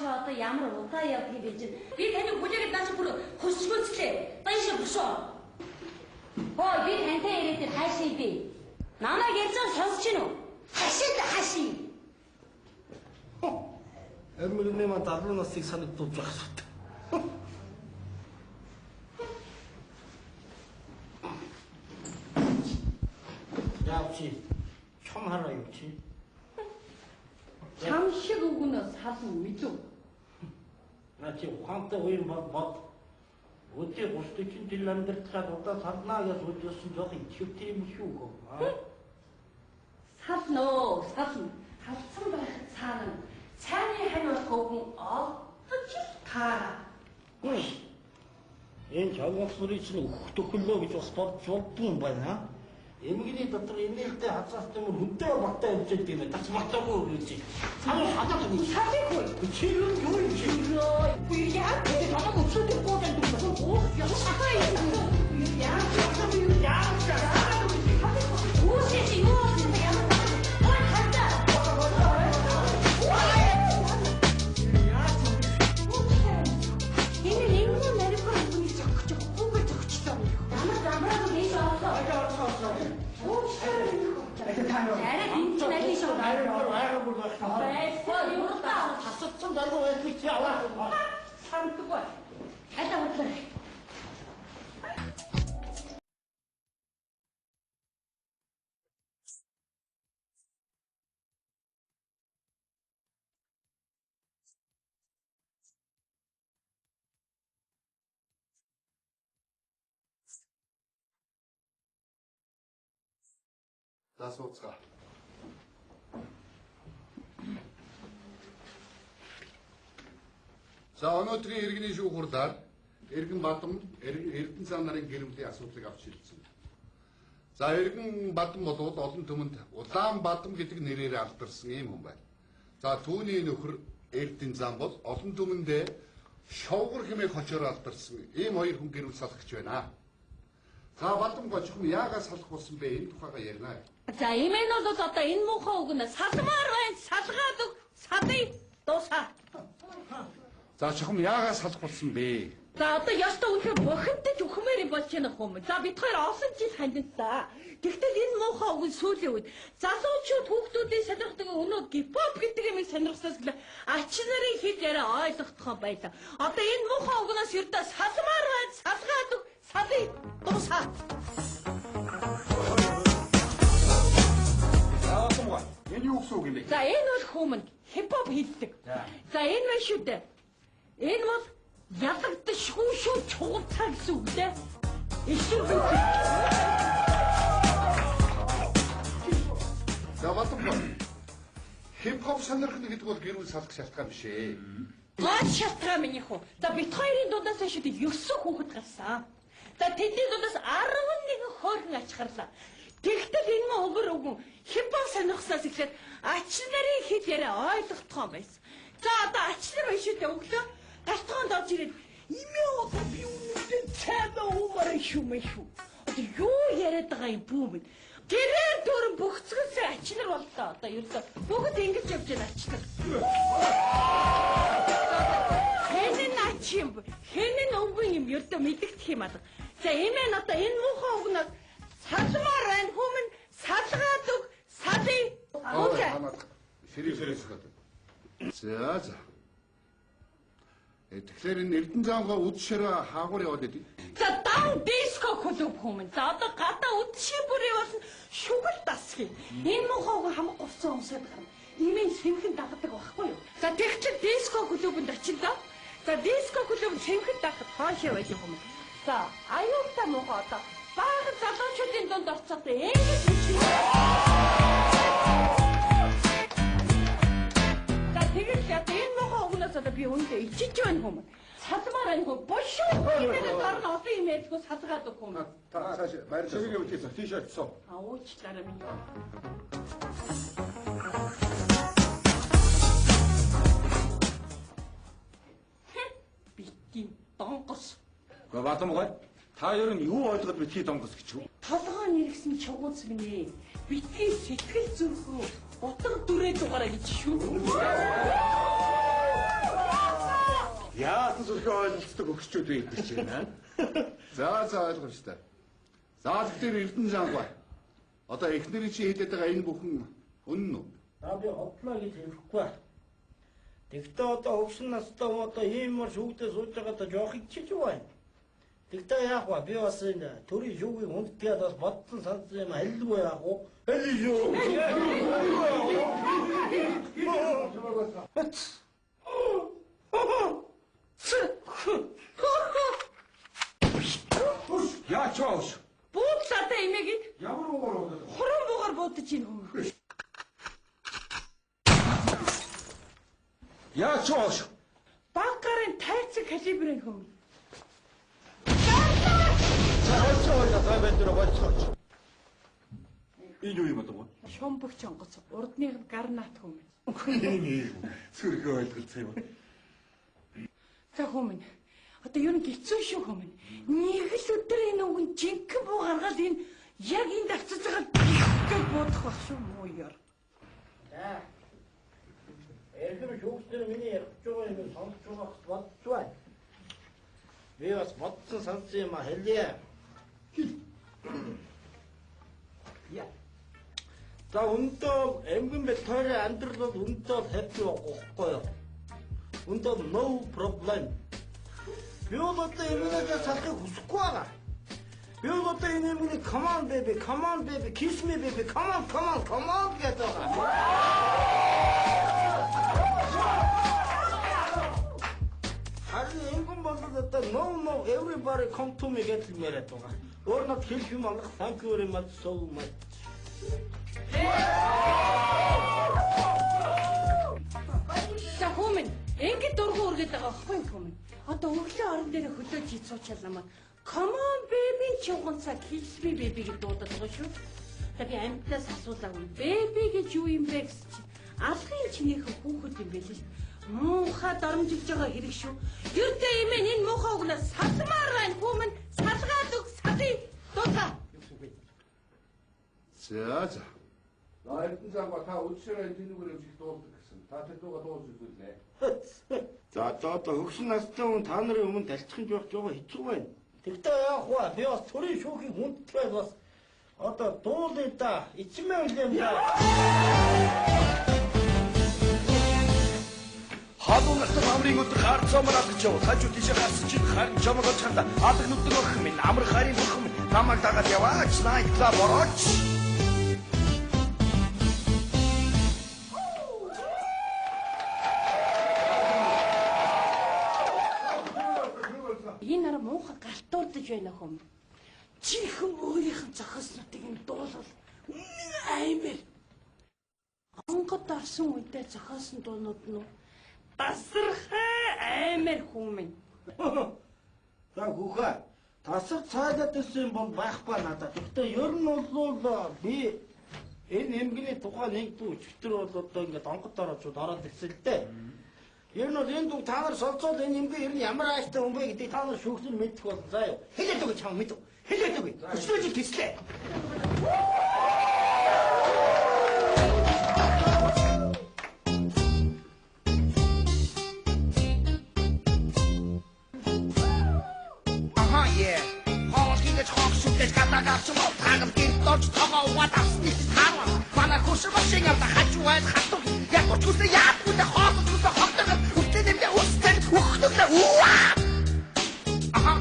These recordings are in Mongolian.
чи одоо ямар удаа явдгийг байж би таны хүлээгээд наач бүр хөсгөөцлээ. Баяшаа бошоо. Хоо би тантай ирээд хайшаа би. Намайг ярьж байгаа сонсож гинөө. Хашаа. Эмэгний маань 10 насыг санагдуулж байх хэрэгтэй. Яавчи. Чам хараа юу чи? Чам шиг өгнөөс халан мэдв. Начи ухаантай үеийн бод өдөө 30 жил амьдрахад удаа сарнаа гэж үзсэн жоох ихэвтэй юм шүү гоо. Салноо, халдсан байх цаана. Цааны хань болох өгөн олдож таараа. Энэ чавгасрын чинь өгөх төхөлөө гэж бас бодж болдсон байна. Эмгэгний дотор инээлтэй хазаастай мөр хүнтэй баттай явж байгаа юм. Тач батаагүй гэж. Санаа хадаад байна. Сабигүй. Чи юу юм чи? Би яа гэдэг намайг өчигдөр гоодан дүүсэн. Оо, яа шахаа юм. Яа. Үсээ юу юм бэ? Ой, хатаа. За сууцгаа. За өнөөдрийн иргэний шүүхурлаар Эргэн Бадам Эрдэнэцан нарын гэр бүлийн асуудлыг авч шийдсэн. За Эргэн Бадам бол олон түмэнд Улаанбадам гэдэг нэрээр алдарсан ийм хүн байна. За түүний нөхөр Эрдэнэцан бол олон түмэндээ Шовгор хэмээх хочоор алдарсан ийм хоёр хүн гэр бүл салхагч байна. За Бадам гочхон яагаад салах болсон бэ? Энэ тухайга ярина. За имэн бол одоо энэ муухай өгнө салмаар байна. Салгаад өг. Садыг дуусаа. За чухам яагаад салах болсон бэ? За одоо ёстой үнхээр бохимдож өхмээр болж байна хүм. За бид хоёр олон жил хандсан. Тэгтэл энэ муухай үг сүүлийн үед залуучууд хүүхдүүдийн сонирхдаг өнөө гипоп гэдэг юмыг сонирхсоос гэлээ ач нарын хэл яриа ойлгохдохоо байлаа. Одоо энэ муухай үгнээс ердөө салмаар байна. Салгаад өг. Садыг дуусаа. Энэ юу гэсэн үг юм бэ? За энэ бол хүмүн хипхоп хийдэг. За энэ байна шүү дээ. Энэ бол ялагдшгүй шүү чугацаа гэсэн үг дээ. Эсвэр үг. За Бадам хипхоп сонирхно гэдэг бол гэр бүл салах шалтгаан биш ээ. Гол шалтгаан минь их үү. За бид хоёрын дундаас шүү дээ 9 хүүхэд гарсан. За тэдний дундаас 11 хөөрхөн ачхарлаа. Тэгтэл энэ өнгөр өгөн хипхоп сонирхсоос эхлээд ач нарын хэл яриа ойлгохдохоо байсан. За одоо ач нар байна шүү дээ өглөө гартгоонд орж ирээд имээ одоо би үнэндээ цайгаа уумаар шүмээ шүү. Одоо юу яриад байгаа юм бүү минь. Тэрээр дөрөн бөхцгөөсөө ач нар боллоо. Одоо ердөө бүгд ингэж явж байна ач нар. Хэнэн ач юм. Хэнэн өнгөн юм ердөө мэдэгдэх юм алга. За имээ одоо энэ муухай өгнөд салмаар байна хүмүн салгаад өг салын Ширээс гэдэг. За. Тэгэхээр энэ Эрдэнэцангаа үдшээрээ хаагуур яваад идэв. За даун диско клуб хүмүн. За одоо гадаа үдшийн бүрээ болсон шүгэл дасгий. Энэ мохоог хамаг гоцсон өмсөд гарна. Имэн сэмхэн дагдаг байхгүй юу? За тэгтэл диско клубынд очилоо. За диско клуб сэмхэн дагах хаашаа байж юм. За аюултай мохоо одоо баахан залуучуудын дунд орцоод ингэж үчи. Энэ мохоо өгнөөс одоо би үүндээ ичиж байна хүм. Салмаар байна хүм. Бошоо гэдэг гарна олон юм ярьдгүй салгаад өг хүм. Та цааш баярлалаа. Чигээ үтээсэ тийш очсон. Уучлаарай минь. Битгий донгос. Бадам гой. Та ер нь юу ойлгоод битгий донгос гэж юу? Толгой нэргсэн чугууц минь. Битгий сэтгэл зүрхөө утга дүрээ дугаараа гэж шүү. Яасан зүрхээ ойлголцдог өгчүүд вэ гэж байна. За ойлгомжтой. Заалт дээр Эрдэнэ Зангай. Одоо эхнэрийн чи хэлээд байгаа энэ бүхэн үнэн үү? Би хотлоо гэж хэлэхгүй. Тэгтээ одоо өвсөн настай юм одоо ийм мөр шүүгдээ сууж байгаа та жоох ичиж байна. Тэгтээ яах вэ? Би бас энэ төрийн шүүгийг хүндгээд бас бодсон сансан юм хэлгүй яах вэ? Хэл шүү. Яач ваш? Буудлаатай эмээгийг Ямар уугаар болоо? хуран буугаар буудаж ийн хүмүүс. Яач ваш? Банкарын тайцаг калибрын хүмүүс. Энэ юу юм бэ? Шомбогч онгоц урдных нь гарнат хүмүүс. Зүрхээ ойлголцсон юм. За хүмүүс. Одоо юу нэг хэцүү шүү хүмүүс. Нэг л өдөр энэ өнгөн жинхэнэ буу гаргаад энэ яг энэ давцаж байгаа гэж бодох байх шүү муу яар. За. Эрдэм шүүгчдэр миний ярьж байгаа юм сонсож байгаа бодчихваа. Би бас бодсон сансан юм хэлье. Я. За өндөө эмгэн бай тойроо амьдрал бол өндөө хэвгүй байхгүй юу? Өндөө no problem. Би одоо эмгэнээ салхийг хүсэхгүй байгаа. Би одоо энэ эмгэнийг come on baby, kiss me baby, come on гэдэг байгаа. Харин эмгэн болоод одоо no everybody come to me гэдэг юм яриад байгаа. Өөр нот хэлэх юм алга thank you very much so much. За хүмүүс ингэж дургу үргээд байгаа байхгүй хүмүүс. Одоо өглөө орон дээр хөлөөж ийцуучаал намайг come on baby чуганцаа kiss me baby гэж дуудаад байгаа шүү. Би амьтнаас асуулаагүй. Baby гэж юу юм бэ гэж чи. Алгын чинийхэн хүүхэд юм байл л. Муухай дарамжилж байгаа хэрэг шүү. Юутай юм энэ муухай угнаас салмаар байна хүмүүс. Салгаад өг салъя. Дуудаа. За. Эрдэнэ Зангай та өчигдөр тэнүүгээр явж дуулдаг гэсэн. Та тэр дууга дуулж үзүүлээ. За одоо хөгшин настай хүн та нарын өмнө талчих юм жоох жоо хэцүү байна. Тэгтээ яах вэ? Би бас төрийн шүүхийн хүндтэй бас одоо дуулъя да. Ичмээ үлэм да. Халуун настай амрын өдөр хар цомраад гэж яв. Хажууд тийш гарсан чинь харин чамаг олчханда алг нүдэн өх минь амар харин бүх минь намайг дагаад яваач найт клаб орооч. Энэ нар муухай галтуулдаж байна хүм. Чихэн өөрийнх нь зохиоснуудыг нь дуулвал аймаар. Онгод орсон үедээ зохиосон дуунууд нь тасархай аймаар хүмэн. За хүүхэ тасар цаадаад ирсэн бол байхгүй надад. Гэхдээ ер нь бол би энэ эмгэний тухай нэг дүү өчтөр бол одоо ингээд онгод ороод ирсэн л дээ. Ер нь энэ дүү та нар солилцоод энэ эмгэн ер нь ямар ааштай хүн бэ гэдгийг та нар шүүгчээр мэдэх болно заа юу. Хэлээд өгөө чам мэдв. Хэлээд өгөө. Өчтөр жил тэслээ. Дорж тоогоо угаад авсны таарва. Манай хурш машин явда хажуугаар хатуу. Яг утгуулсан яах вэ? Хоосож үсээ хогтогод үстэй нэмдэ үстэй үхтөлөө. Аха.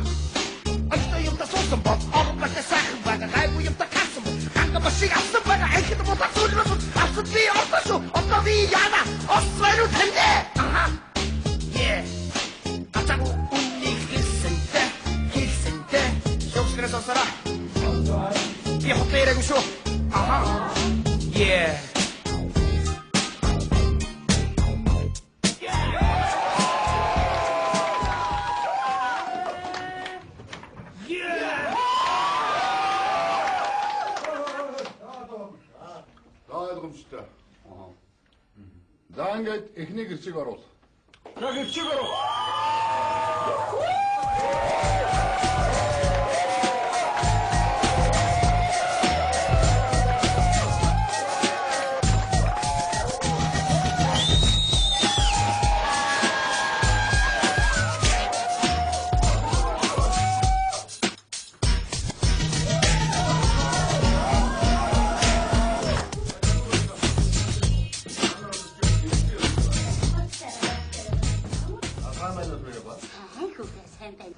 Альта юм та суусан бод. Орбат сайхан бага гайгүй юм та касан. Ханга машин авсан бага айхэд бота суулмаа. Авсан би орсоо. Одоо би яана. Освэру тандэ. Аха. Yeah. Атаку унник хэлсэнтэй. Шоксгрэс осара. Я хотел еще. Ага. Yeah. Ойлгомжтой. За ингээд эхний гэрчиг оруул. За гэрчиг ороо.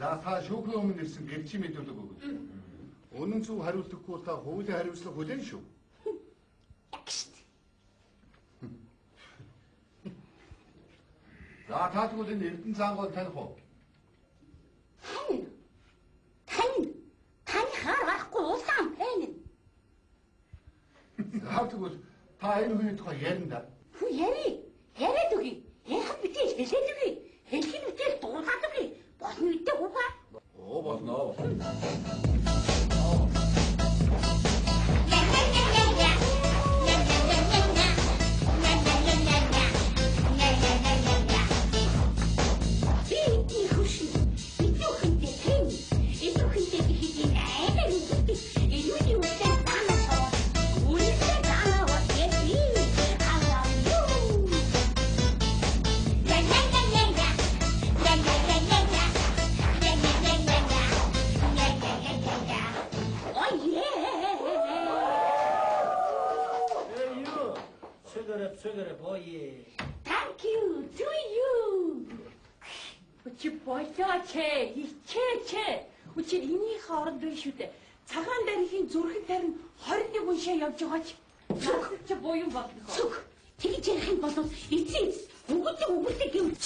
За та шүүхийн өмнө ирсэн гэрчийн мэдүүлэг өгнө. Үнэн зөв хариултгүй та хуулийн хариуцлага хүлээн шүү. За та тэгвэл энэ Эрдэнэ цаангыг таних уу? Таны хаар гарахгүй улаан байна. За тэгвэл та энэ хүний тухай ярина да. Хүү яриад үгүй. Яхан битээ хэлээд үгүй. Хэлхийн үтэл дуулаад үгүй. Болно үедээ хүүга. Оо болно. Sugar boy. Thank you to you. Учи болооч хичээч. Учи эний хооронд биш үү дээ. Цагаан дарихийн зүрхэн тарин 21 уншаа явж байгаач. Зүрх чи буюу болно. Зүрх. Тэгж ярих юм бол эцэг үгүлэг гэвч.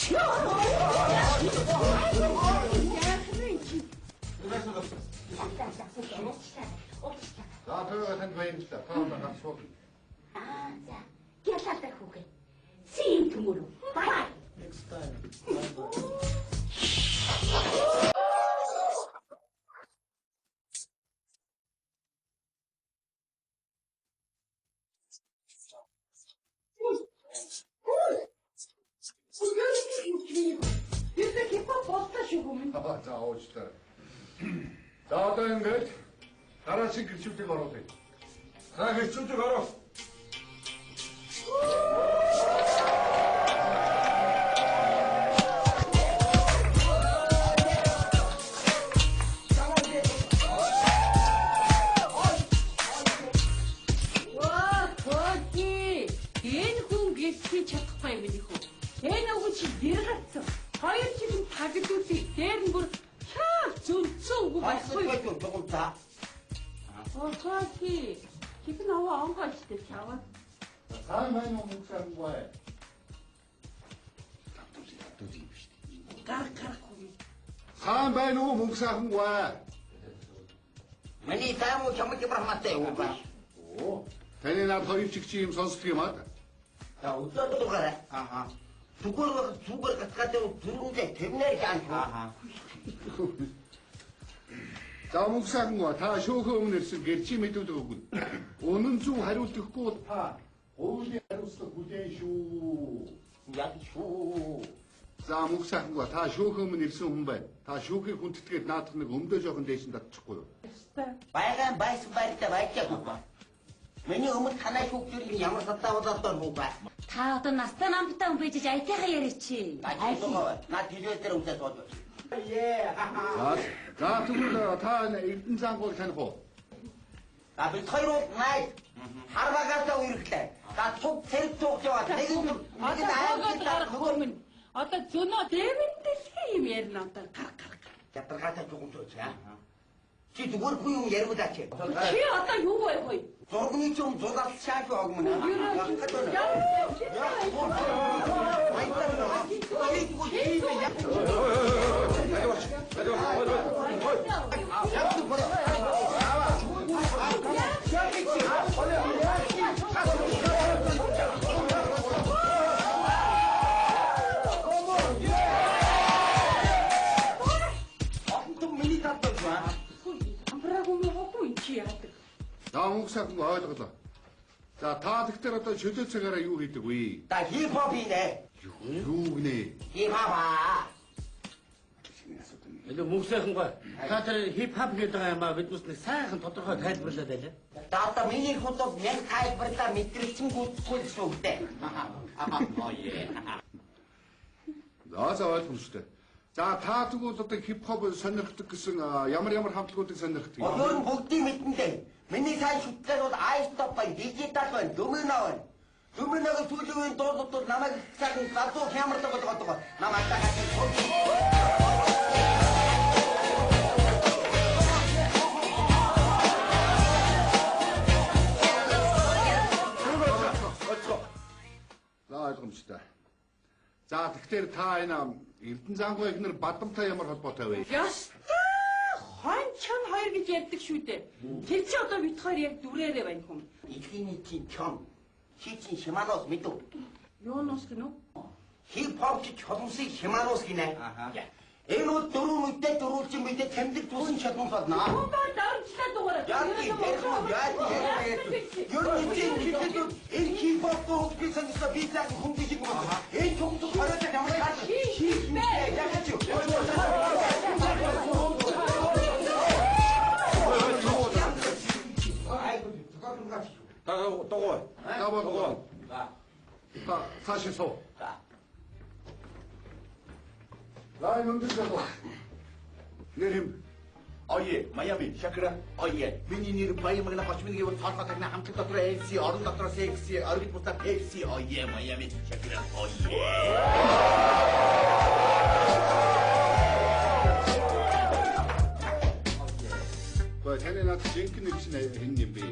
За тэр танд баярлалаа. Та одоо гацсуу. За. Ялалтай хүүгээ. See you tomorrow. Bye. Next time. Bye-bye. За уучлаарай. За одоо ингэж дараагийн гэрчлэлийг оруулъя. За гэрчлэлийг ороо. Сайн байна уу мөхсөн бай. Гарахгүй. Сайн байна уу мөхсөн бай. Миний таамаг чамд брахматай уу ба. Оо. Таны над хоёр чигчи юм сонсдог юм аа. За өдөөд угаарай. Аха. Зүгээр гацгаатай зүрхэндээ тэрнэр хаан. Аха. За мөхсөн бай та шүүхийн өмнө ирсэн гэрчийн мэдүүлэг өгнө. Үнэн зөв хариулт өгөхгүй та хуулийн хариуцлага хүлээн шүү. Яг шүү. За мөхсөн бай та шүүхийн өмнө ирсэн хүн байна. Та шүүхийн хүндэтгээд наадах нэг өмдөө жоохон дээш нь татчихгүй юу? Байган байс байртай байцаагүй ба. Миний өмнө танай хүүхдүүд ямар сатаа болоод байна ба. Та одоо настай намтай хүн байж айтайгаа яриач. Наад хэлээ дээр үсээ сууд. За тэгвэл та Эрдэнэ цаангыг таних уу? А бид хоёр найз харвагасаа үерхлээ. За цуг цэрэг цуг яваад нэг Одоо гарахгүй минь. Одоо зөнөө дэмэндэлхий юм ярина одоо гар. Ятаргаатай зүгэн цуг яа. Чи зүгээр хүү юм ярмадаач. Чи одоо юу вэ хөөе? Зургны чум зургал шааш огмна. За мөнгөсөг ойлголоо. За та тэгтэр одоо шөлөө цагаараа юу хийдэг вэ? Та хип-хопийнэ. Юу гинэ? Хип-хоп. Эле мөхсөн бай. Та тэр хип-хоп гэдэг юм аа бид нэг сайхан тодорхой тайлбарлаад байлаа. За одоо миний хутаг яг тайлбарлаа мэдрэлцэн гүйцэхгүй шүү дээ. Аа яа. За ойлгомжтой. За та тэгвэл одоо хип-хоп сонирхдаг гэсэн ямар хамтлагуудыг сонирхдаг юм? Өөр бүгдийг мэдэн дээ. Миний сайн шүтлээр бол iStop байна, дижитал байна, Domino байна. Domino-г сүүлийн дуудууд намайг цагаан гадуу хямрдаг болгоод байгаа. Намайг тагаж тэгэхээр та энэ Эрдэнэ зангуу ихнэр Бадамтай ямар холбоотой вэ? Ястаа хон чон хоёр гэж ярьдаг шүү дээ. Тэр чи одоо бид хоёр яг дүрээрээ байна хүм. Илхийний тийм чон. Чи чинь Шиманос мэдв. Юунос гинөө? Хип-хоп чи чолонсыг Шиманос гинэ. Энэ үл дөрөв мэдээ дөрүүлчин мэдээ тэмдэг тусан чадвар болно. Баа дарамтлаа дугаараа. Яа энэ хип-хоп гоо бисэн са битаг хүндэг юм байна. Энэ чухал хараад ямар хаа. Яг чи. Дагуу. Цаашаа суу. Лай мөнгөсөө. Нэрэм. Ое, Майами, Шакра, ое. Миний нэр Баямагна Хошмингийн ус цаалгатагна хамтлаг дотор LC, орон дотор секси, оргил бусдаар LC, ое, Майами, Шакра, ое. Бай таны над жинхэнэ нэр чинь хэн юм бэ?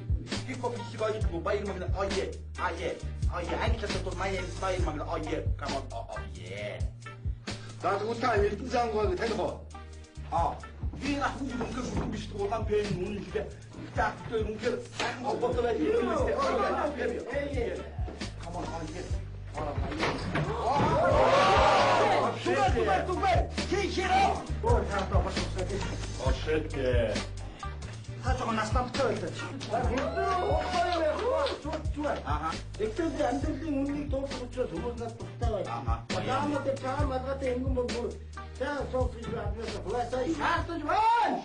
Хип-хоп хийгээгүй Баямагна ое, ае. Ое, англиар дотор Майами Баямагна ое. Come on, ое. За тэгвэл та Эрдэнэ зангууг таних уу? Би ахын үнээр бүгд биш улаан пен үнэлээ. Тэгтээ үнээр сайн холбоотой байх юм байна. Come on, Тугай. Хичээрээ. Таатаа босчихсон. Ошет. Таатаа наснамтай байлаа. Тэгтээ амьдралын үннийг дуулах учраас хүмүүс надад дуртай байна. Яамад чам адгатай юм бол за софис аднаас хуласаа шаардж байна.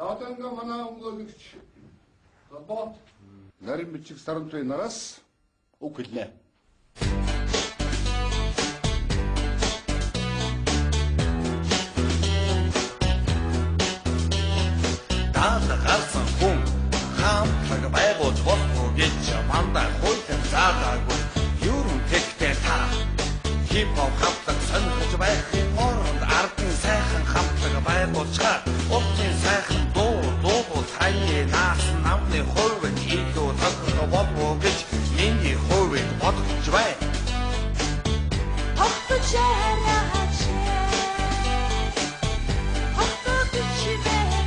Таатанга манай өнгөлөгч Бот нарийн бичиг сарантуй нараас үг хэлнэ. Таата гарсан хүн хамтлаг байгуулж болохгүй гэж мандаа хуйтан заагаагүй. Юурын тэгтээ та хип-хоп хамтлаг сонирхож байхын оронд ардын сайхан хамтлаг байгуулчаар улсын сайхан дуу таны наас намны хувьд илүү тохирох болов гэж миний хувьд бодож байна. Тогтож яраач. Тогтож байна.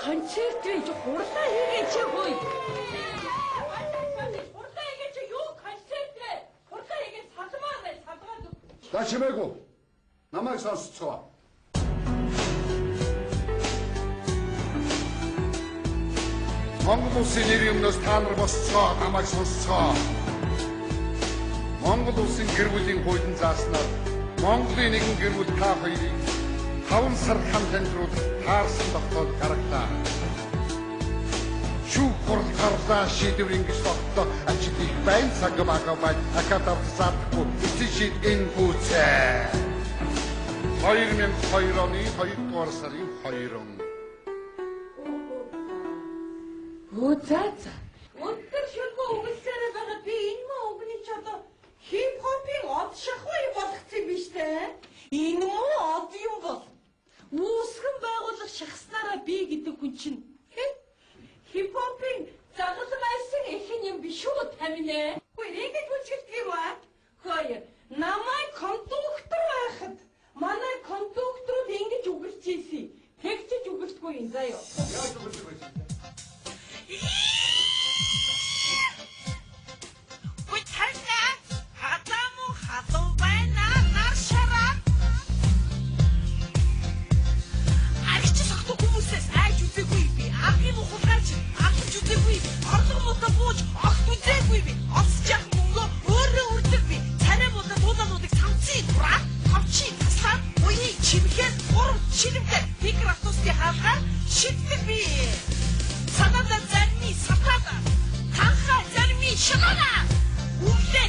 концерт байж хурлаа хийгээч хөөе. Хурлаа хийгээч юу концерт вэ? Хурлаа хийгээд салмаар бай, салгаад. За чимээгүй. Намайг сонсцгоо. Монгол улсын нэр юмнаас та нар босцоо намайг сонсцоо. Монгол улсын гэр бүлийн хуулийн зааснаар Монголын нэгэн гэр бүл та хоёрыг 5 сар хамт амьдруулах таарсан тогтоол гаргалаа. Шүүх хурал гарлаа шийдвэр ингэж тогтоо ачид их байн цаг багабай акадавсаатгүй эцэг шийд энэ гүцээ. 2002 оны 2 дугаар сарын 2. Өцөөцөө. Өндөр шүлгөө өгөлсөөрөө байгаа би энэ мөн өгний ч одоо хип-хопын од шахвар болгоцсон юм биш үү? Энэ мөн од юм бол. Үүсгэн байгуулах шахснараа би гэдэг хүн чинь хип-хопын загалмайсан эхэн юм биш үү таминэ? Хөөе ингэж үчигдгий ба. Хөөе намайг кондуктор байхад манай кондукторууд ингэж үгэлж ийсэн. Тэгчж үгэлдэггүй юм заяа. Яаж үгэлдэггүй? Ой тайна хатаму хатом байна наршараа. Арич сахтуу хүмүүсээс айж үзээгүй би. Ахын ухалгаач ахиж үзээгүй. Орлого муутай бууж огт үзээгүй би. Олсчих мөнгө өөрөө үрдэг би. Царай муутай дуудануудыг самцын тураа. Товчи таслаад уяа чимхэн гурав чилэмтэй микрофонтой хаалгаар шиддэг би. Санада зарми сатада танха зарми шалана. Үлдээ